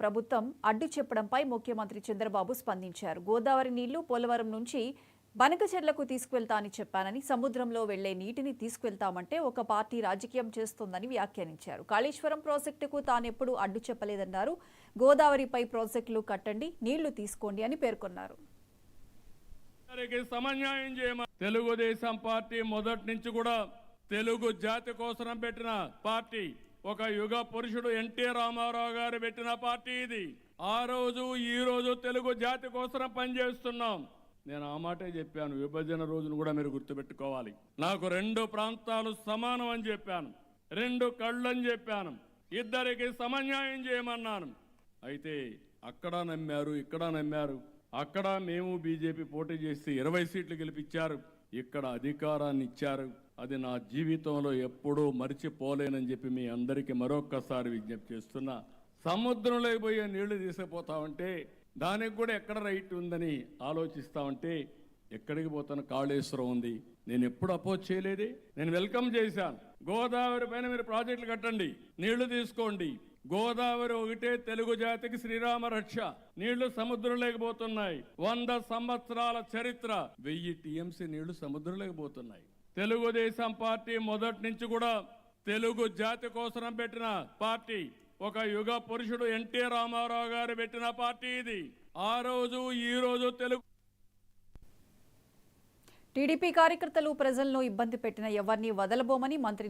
ప్రభుత్వం అడ్డు చెప్పడంపై ముఖ్యమంత్రి చంద్రబాబు స్పందించారు. గోదావరి నీళ్లు పోలవరం నుంచి బనకచెర్లకు తీసుకువెళ్తా అని చెప్పానని, సముద్రంలో వెళ్లే నీటిని తీసుకువెళ్తామంటే ఒక పార్టీ రాజకీయం చేస్తోందని వ్యాఖ్యానించారు. కాళేశ్వరం ప్రాజెక్టుకు తానెప్పుడు అడ్డు చెప్పలేదన్నారు. గోదావరిపై ప్రాజెక్టులు కట్టండి, నీళ్లు తీసుకోండి అని పేర్కొన్నారు. తెలుగుదేశం పార్టీ మొదటి నుంచి కూడా తెలుగు జాతి కోసం పెట్టిన పార్టీ. ఒక యుగ పురుషుడు ఎన్టీ రామారావు గారు పెట్టిన పార్టీ ఇది. ఆ రోజు ఈ రోజు తెలుగు జాతి కోసం పనిచేస్తున్నాం. నేను ఆ మాటే చెప్పాను. విభజన రోజును కూడా మీరు గుర్తుపెట్టుకోవాలి. నాకు 2 ప్రాంతాలు సమానం అని చెప్పాను, 2 కళ్ళు అని చెప్పాను, ఇద్దరికి సమన్యాయం చేయమన్నాను. అయితే అక్కడ నమ్మారు, ఇక్కడ నమ్మారు. అక్కడ మేము బీజేపీ పోటీ చేసి 20 సీట్లు గెలిపించారు, ఇక్కడ అధికారాన్ని ఇచ్చారు. అది నా జీవితంలో ఎప్పుడూ మర్చిపోలేనని చెప్పి మీ అందరికీ మరొక్కసారి విజ్ఞప్తి చేస్తున్నా. సముద్రంలోకి పోయే నీళ్లు తీసుకుపోతామంటే దానికి కూడా ఎక్కడ రైట్ ఉందని ఆలోచిస్తామంటే ఎక్కడికి పోతాను? కాళేశ్వరం ఉంది. నేను ఎప్పుడు అపోజ్ చేయలేదే. నేను వెల్కమ్ చేశాను. గోదావరి పైన మీరు ప్రాజెక్టులు కట్టండి, నీళ్లు తీసుకోండి. గోదావరి ఒకటే తెలుగు జాతికి శ్రీరామ రక్ష. నీళ్లు సముద్రంలోకి పోతున్నాయి. 100 సంవత్సరాల చరిత్ర, 1000 టీఎంసీ నీళ్లు సముద్రంలోకి పోతున్నాయి. తెలుగుదేశం పార్టీ మొదటి నుంచి కూడా తెలుగు జాతి కోసం పెట్టిన పార్టీ. ఒక యుగ పురుషుడు ఎన్టీ రామారావు గారు పెట్టిన పార్టీ ఇది. ఆ రోజు ఈ రోజు తెలుగు టీడీపీ కార్యకర్తలు ప్రజలను ఇబ్బంది పెట్టిన ఎవరిని వదలబోమని మంత్రి